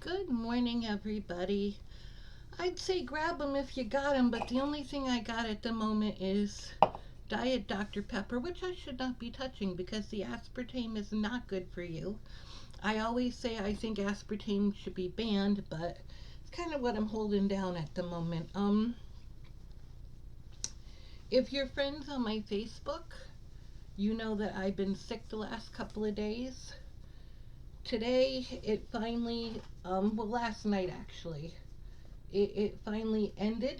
Good morning, everybody. I'd say grab them if you got them, but the only thing I got at the moment is Diet Dr. Pepper, which I should not be touching because the aspartame is not good for you. I always say I think aspartame should be banned, but it's kind of what I'm holding down at the moment. If you're friends on my Facebook, you know that I've been sick the last couple of days. Today, it finally, well, last night actually, it finally ended.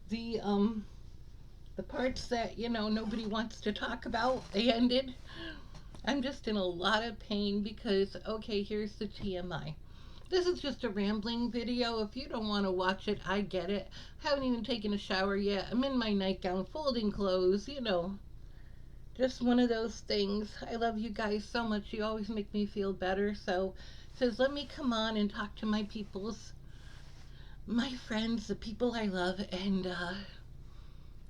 the um the parts that nobody wants to talk about, they ended. I'm just in a lot of pain because, okay, here's the TMI. This is just a rambling video. If you don't want to watch it, I get it. I haven't even taken a shower yet. I'm in my nightgown folding clothes. Just one of those things. I love you guys so much. You always make me feel better. So it says let me come on and talk to my friends, the people I love, and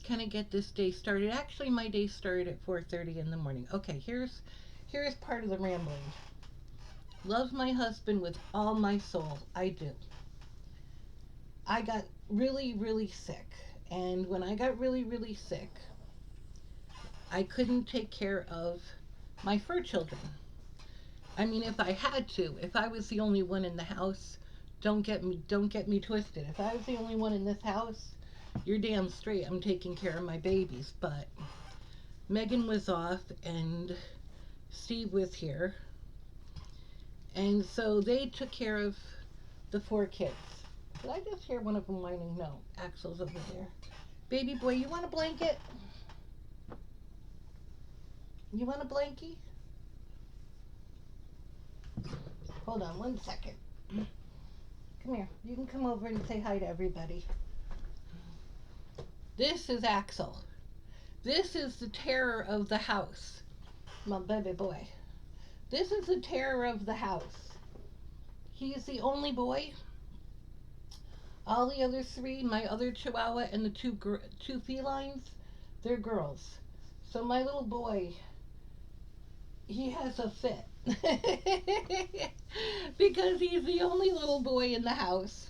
kind of get this day started. Actually, my day started at 4:30 in the morning. Okay, here's part of the rambling. Love my husband with all my soul. I do. I got really, really sick, and when I got really, really sick, I couldn't take care of my fur children. I mean, if I had to, if I was the only one in the house, don't get me twisted. If I was the only one in this house, you're damn straight I'm taking care of my babies. But Megan was off and Steve was here, and so they took care of the four kids. Did I just hear one of them whining? No, Axel's over there. Baby boy, you want a blanket? You want a blankie? Hold on one second. Come here. You can come over and say hi to everybody. This is Axel. This is the terror of the house. My baby boy. This is the terror of the house. He's the only boy. All the other three, my other Chihuahua and the two felines, they're girls. So my little boy, he has a fit because he's the only little boy in the house,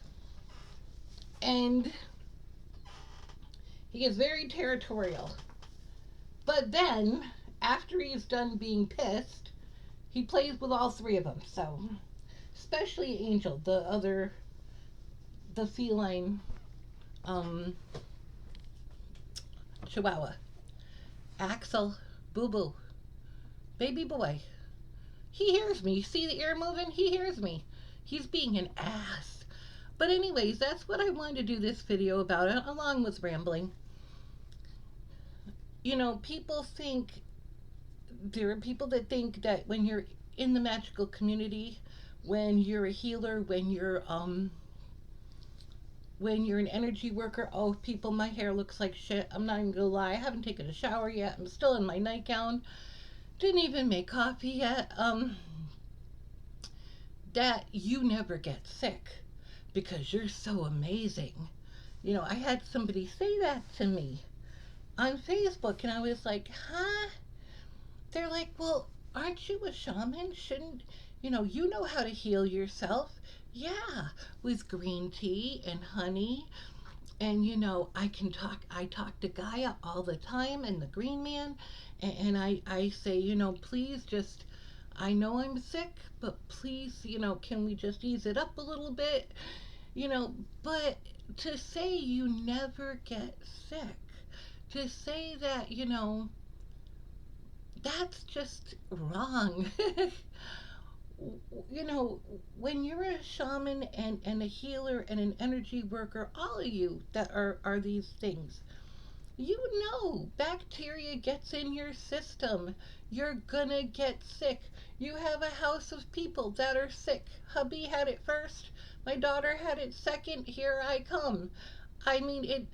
and he is very territorial. But then, after he's done being pissed, he plays with all three of them. So, especially Angel, the feline um, Chihuahua. Axel, Boo Boo, baby boy. He hears me. You see the ear moving? He hears me. He's being an ass. But anyways, that's what I wanted to do this video about, along with rambling. People think, there are people that think that when you're in the magical community, when you're a healer, when you're an energy worker, oh people, my hair looks like shit. I'm not even gonna lie. I haven't taken a shower yet. I'm still in my nightgown. Didn't even make coffee yet. That you never get sick because you're so amazing. I had somebody say that to me on Facebook, and I was like, huh? They're like, well, aren't you a shaman? Shouldn't you know how to heal yourself? Yeah, with green tea and honey. And I talk to Gaia all the time and the green man, and I say, please just, I know I'm sick, but please, can we just ease it up a little bit? But to say you never get sick, to say that, that's just wrong. you know, when you're a shaman and a healer and an energy worker, all of you that are these things, bacteria gets in your system. You're gonna get sick. You have a house of people that are sick. Hubby had it first. My daughter had it second. Here I come. I mean,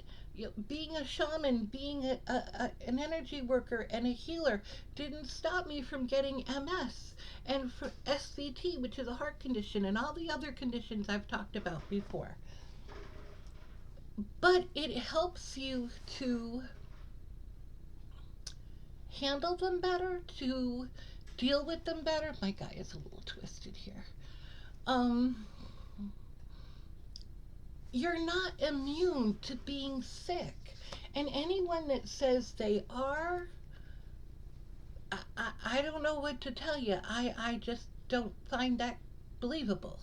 being a shaman, being an energy worker and a healer didn't stop me from getting MS and for SVT, which is a heart condition, and all the other conditions I've talked about before. But it helps you to handle them better, to deal with them better. My guy is a little twisted here. um, you're not immune to being sick. And anyone that says they are, I don't know what to tell you. I just don't find that believable.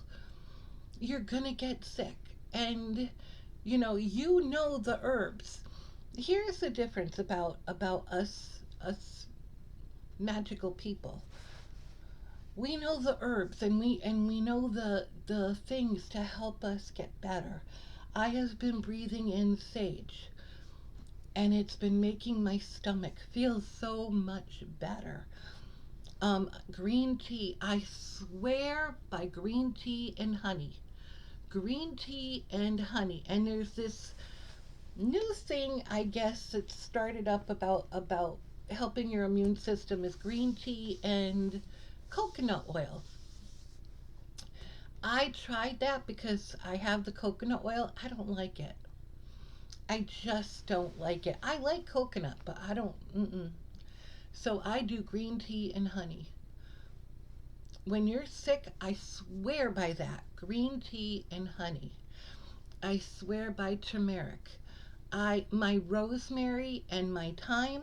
You're gonna get sick. And you know the herbs. Here's the difference about us magical people. We know the herbs, and we know the things to help us get better. I have been breathing in sage, and it's been making my stomach feel so much better. Green tea, I swear by green tea and honey. Green tea and honey. And there's this new thing, I guess, that started up about helping your immune system is green tea and coconut oil. I tried that because I have the coconut oil. I don't like it. I just don't like it. I like coconut, but I don't. Mm-mm. So I do green tea and honey. When you're sick, I swear by that. Green tea and honey. I swear by turmeric. My rosemary and my thyme.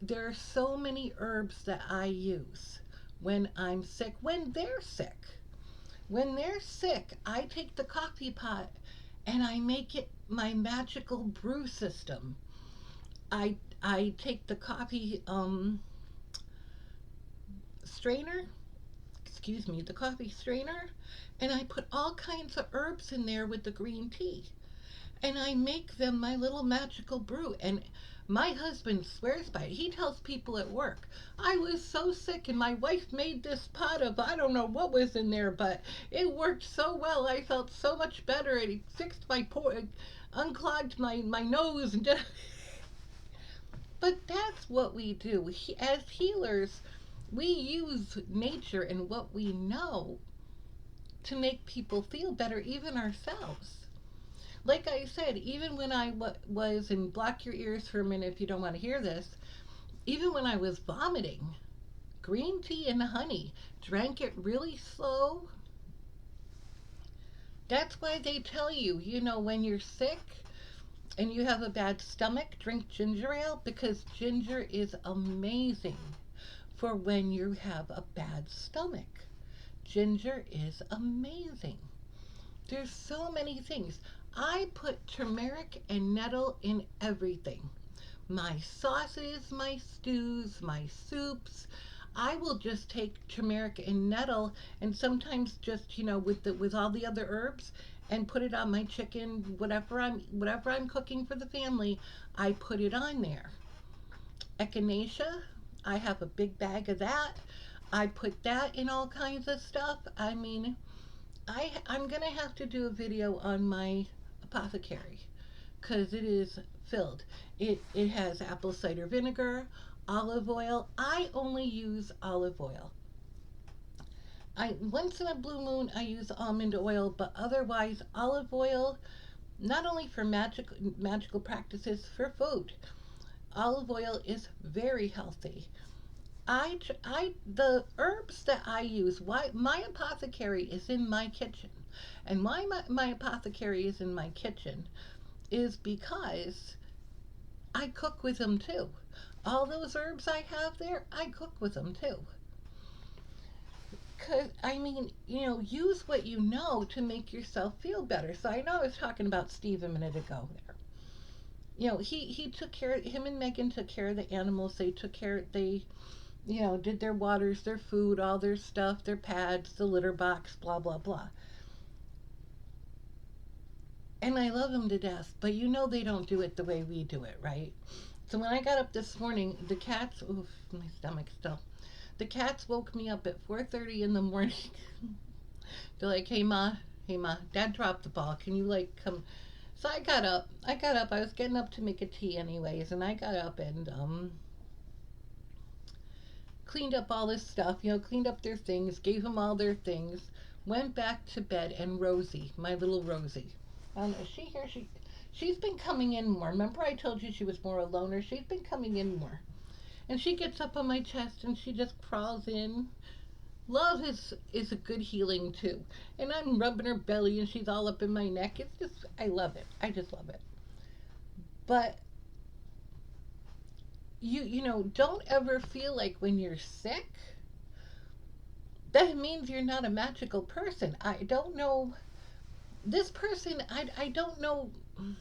There are so many herbs that I use when I'm sick. When they're sick, I take the coffee pot and I make it my magical brew system. I take the coffee strainer, excuse me, the coffee strainer, and I put all kinds of herbs in there with the green tea. And I make them my little magical brew. And my husband swears by it. He tells people at work, I was so sick and my wife made this pot of I don't know what was in there, but it worked so well. I felt so much better. It fixed my unclogged my nose. And but that's what we do. As healers, we use nature and what we know to make people feel better, even ourselves. Like I said, even when I was, and block your ears for a minute if you don't want to hear this, even when I was vomiting, green tea and honey, drank it really slow. That's why they tell you, when you're sick and you have a bad stomach, drink ginger ale because ginger is amazing for when you have a bad stomach. Ginger is amazing. There's so many things. I put turmeric and nettle in everything. My sauces, my stews, my soups. I will just take turmeric and nettle and sometimes just, with all the other herbs and put it on my chicken, whatever I'm cooking for the family, I put it on there. Echinacea, I have a big bag of that. I put that in all kinds of stuff. I mean, I'm gonna have to do a video on my apothecary because it is filled. It has apple cider vinegar, olive oil. I only use olive oil. I once in a blue moon I use almond oil, but otherwise olive oil. Not only for magical practices, for food. Olive oil is very healthy. The herbs that I use, why my apothecary is in my kitchen, and why my apothecary is in my kitchen is because I cook with them too. All those herbs I have there, I cook with them too. Cause I mean, use what you know to make yourself feel better. So I know I was talking about Steve a minute ago there. He took care. Him and Megan took care of the animals. They took care. They did their waters, their food, all their stuff, their pads, the litter box, blah, blah, blah. And I love them to death, but they don't do it the way we do it, right? So when I got up this morning, the cats, oof, my stomach still. The cats woke me up at 4:30 in the morning. They're like, hey ma, dad dropped the ball. Can you come? So I got up. I was getting up to make a tea anyways, and I got up and cleaned up all this stuff, cleaned up their things, gave them all their things, went back to bed, and Rosie, my little Rosie, I don't know, is she here? She's been coming in more. Remember I told you she was more a loner? She's been coming in more. And she gets up on my chest and she just crawls in. Love is a good healing too. And I'm rubbing her belly and she's all up in my neck. It's just I love it. I just love it. But you know, don't ever feel like when you're sick, that means you're not a magical person. I don't know this person. I don't know. I'm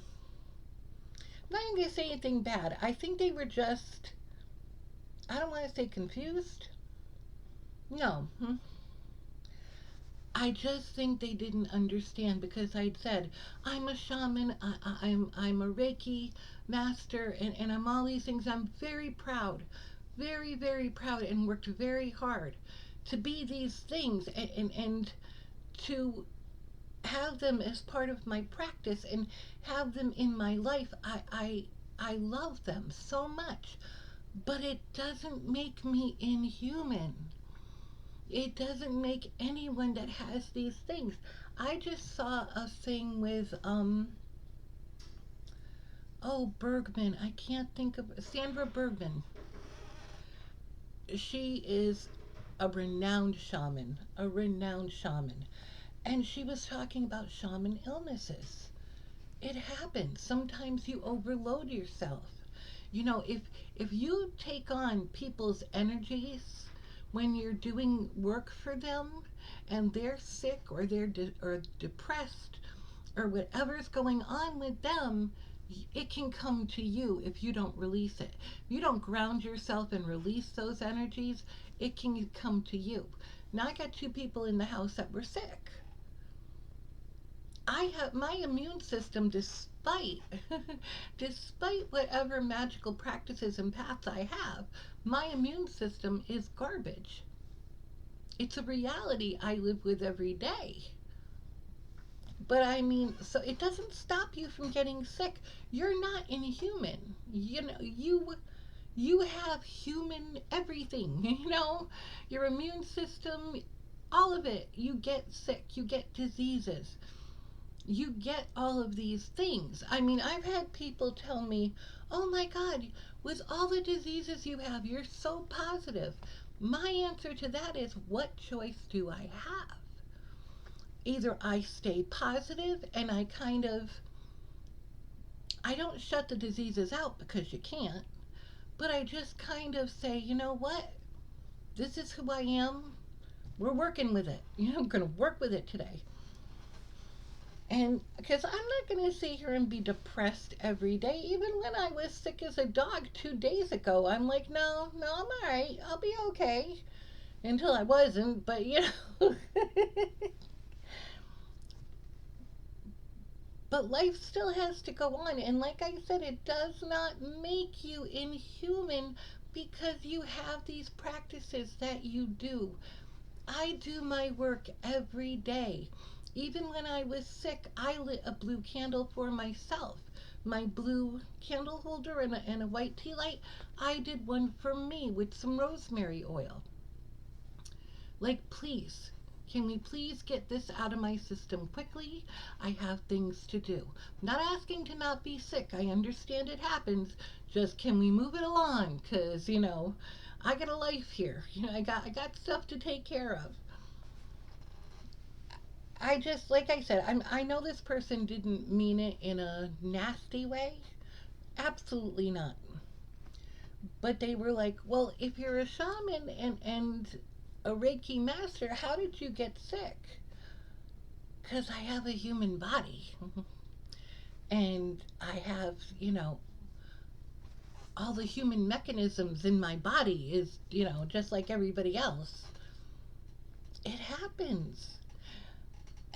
not even gonna say anything bad. I think they were just. I don't want to say confused. No, I just think they didn't understand because I'd said I'm a shaman, I'm a Reiki master, and I'm all these things. I'm very proud, very proud, and worked very hard to be these things and to have them as part of my practice and have them in my life. I love them so much, but it doesn't make me inhuman. It doesn't make anyone that has these things. I just saw a thing with Bergman. I can't think of Sandra Bergman. She is a renowned shaman, and she was talking about shaman illnesses. It happens. Sometimes you overload yourself. You know, if you take on people's energies when you're doing work for them and they're sick or or depressed or whatever's going on with them, it can come to you if you don't release it. If you don't ground yourself and release those energies, it can come to you. Now I got two people in the house that were sick. I have my immune system, despite despite whatever magical practices and paths I have, my immune system is garbage. It's a reality I live with every day. But I mean, so it doesn't stop you from getting sick. You're not inhuman. You know, you have human everything, you know? Your immune system, all of it. You get sick, you get diseases, you get all of these things. I mean, I've had people tell me, oh my God, with all the diseases you have, you're so positive. My answer to that is, what choice do I have? Either I stay positive and I don't shut the diseases out because you can't, but I just kind of say, you know what? This is who I am. We're working with it. You know, I'm going to work with it today. And because I'm not going to sit here and be depressed every day. Even when I was sick as a dog 2 days ago, I'm like, no, no, I'm all right. I'll be okay. Until I wasn't, but you know. But life still has to go on. And like I said, it does not make you inhuman because you have these practices that you do. I do my work every day. Even when I was sick, I lit a blue candle for myself. My blue candle holder and a white tea light, I did one for me with some rosemary oil. Like, please, can we please get this out of my system quickly? I have things to do. I'm not asking to not be sick. I understand it happens. Just can we move it along? Cause you know, I got a life here. You know, I got stuff to take care of. I just like I said, I know this person didn't mean it in a nasty way. Absolutely not. But they were like, well, if you're a shaman and a Reiki master, how did you get sick? Because I have a human body. And I have, you know, all the human mechanisms in my body is, you know, just like everybody else. It happens.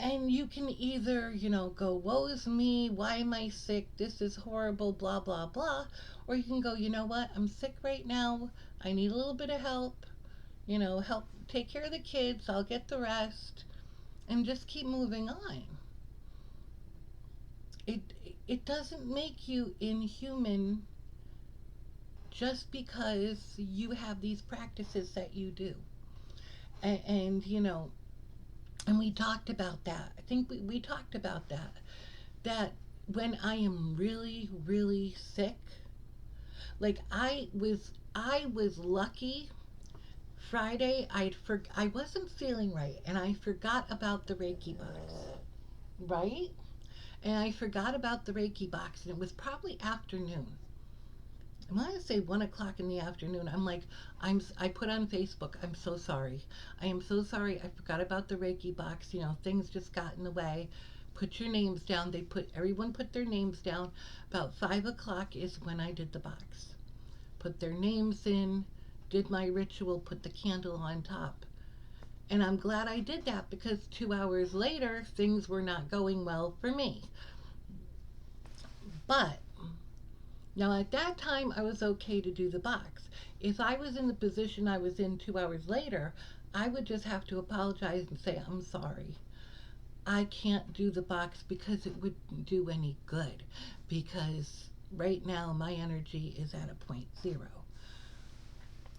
And you can either, you know, go, woe is me, why am I sick? This is horrible, blah, blah, blah. Or you can go, you know what? I'm sick right now. I need a little bit of help. You know, help take care of the kids. I'll get the rest. And just keep moving on. It, it doesn't make you inhuman just because you have these practices that you do. And you know, and we talked about that. I think we talked about that. That when I am really sick, like I was lucky Friday, I wasn't feeling right, and I forgot about the Reiki box, right? And I forgot about the Reiki box, and it was probably afternoon. I want to say 1 o'clock in the afternoon. I'm like, I put on Facebook, I'm so sorry. I am so sorry. I forgot about the Reiki box. You know, things just got in the way. Put your names down. Everyone put their names down. About 5 o'clock is when I did the box. Put their names in, did my ritual, put the candle on top. And I'm glad I did that because 2 hours later, things were not going well for me. But now, at that time, I was okay to do the box. If I was in the position I was in 2 hours later, I would just have to apologize and say, I'm sorry. I can't do the box because it wouldn't do any good. Because right now, my energy is at a point zero.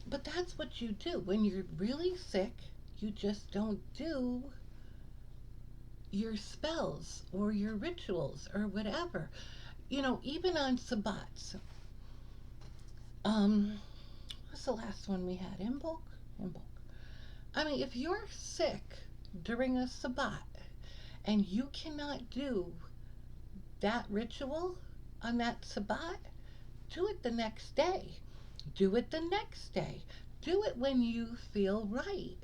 But that's what you do. When you're really sick, you just don't do your spells or your rituals or whatever. You know, even on Sabbats. What's the last one we had? Imbolc? Imbolc. I mean, if you're sick during a Sabbat and you cannot do that ritual on that Sabbat, do it the next day. Do it the next day. Do it when you feel right,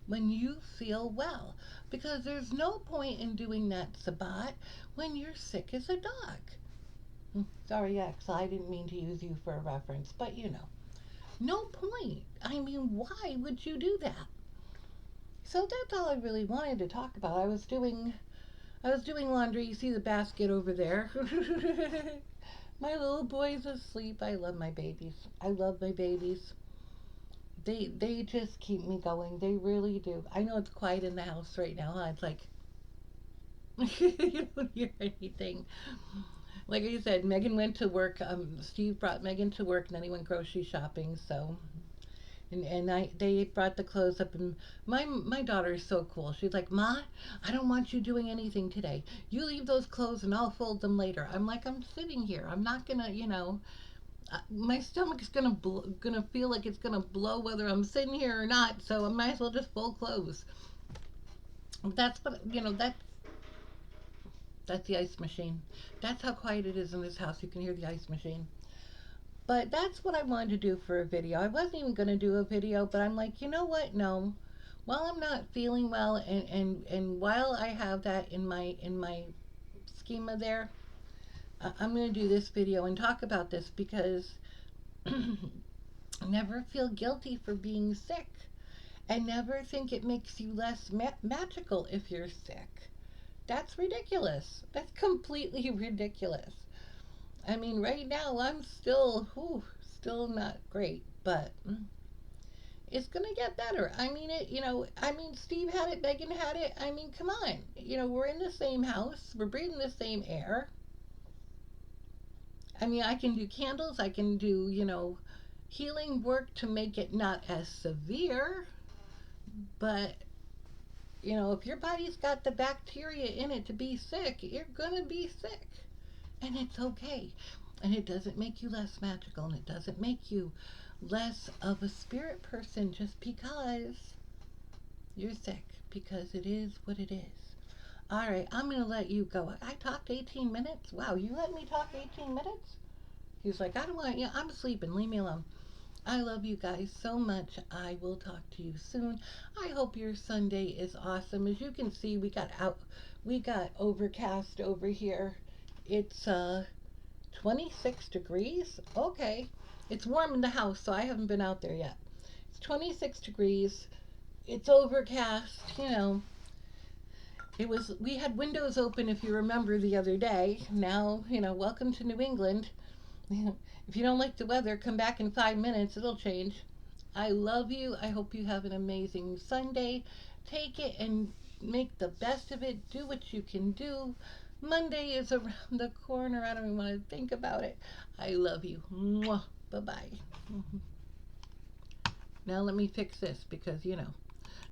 when you feel well. Because there's no point in doing that Sabbat when you're sick as a dog. Sorry, X, I didn't mean to use you for a reference, but you know. No point. I mean, why would you do that? So that's all I really wanted to talk about. I was doing laundry. You see the basket over there. My little boy's asleep. I love my babies. I love my babies. They just keep me going. They really do. I know it's quiet in the house right now. Huh? It's like you don't hear anything. Like I said, Megan went to work. Steve brought Megan to work, and then he went grocery shopping. So, and they brought the clothes up, and my daughter is so cool. She's like, Ma, I don't want you doing anything today. You leave those clothes, and I'll fold them later. I'm like, I'm sitting here. I'm not gonna, my stomach's gonna feel like it's gonna blow whether I'm sitting here or not. So I might as well just fold clothes. That's what That's the ice machine. That's how quiet it is in this house. You can hear the ice machine. But that's what I wanted to do for a video. I wasn't even going to do a video, but I'm like, you know what? No. While I'm not feeling well, and while I have that in my schema there, I'm going to do this video and talk about this because never feel guilty for being sick, and never think it makes you less magical if you're sick. That's ridiculous. That's completely ridiculous. I mean, right now I'm still not great, but it's gonna get better. I mean, Steve had it, Megan had it. I mean, come on. We're in the same house, we're breathing the same air. I mean, I can do candles, I can do, healing work to make it not as severe, but if your body's got the bacteria in it to be sick, you're gonna be sick. And it's okay. And it doesn't make you less magical, and it doesn't make you less of a spirit person just because you're sick, because it is what it is. All right, I'm going to let you go. I talked 18 minutes. Wow, you let me talk 18 minutes? He's like, I don't want you. I'm sleeping. Leave me alone. I love you guys so much. I will talk to you soon. I hope your Sunday is awesome. As you can see, we got overcast over here. It's 26 degrees. Okay. It's warm in the house, so I haven't been out there yet. It's 26 degrees. It's overcast, we had windows open if you remember the other day. Now, welcome to New England. If you don't like the weather, come back in 5 minutes. It'll change. I love you. I hope you have an amazing Sunday. Take it and make the best of it. Do what you can do. Monday is around the corner. I don't even want to think about it. I love you. Mwah. Bye-bye. Now let me fix this because,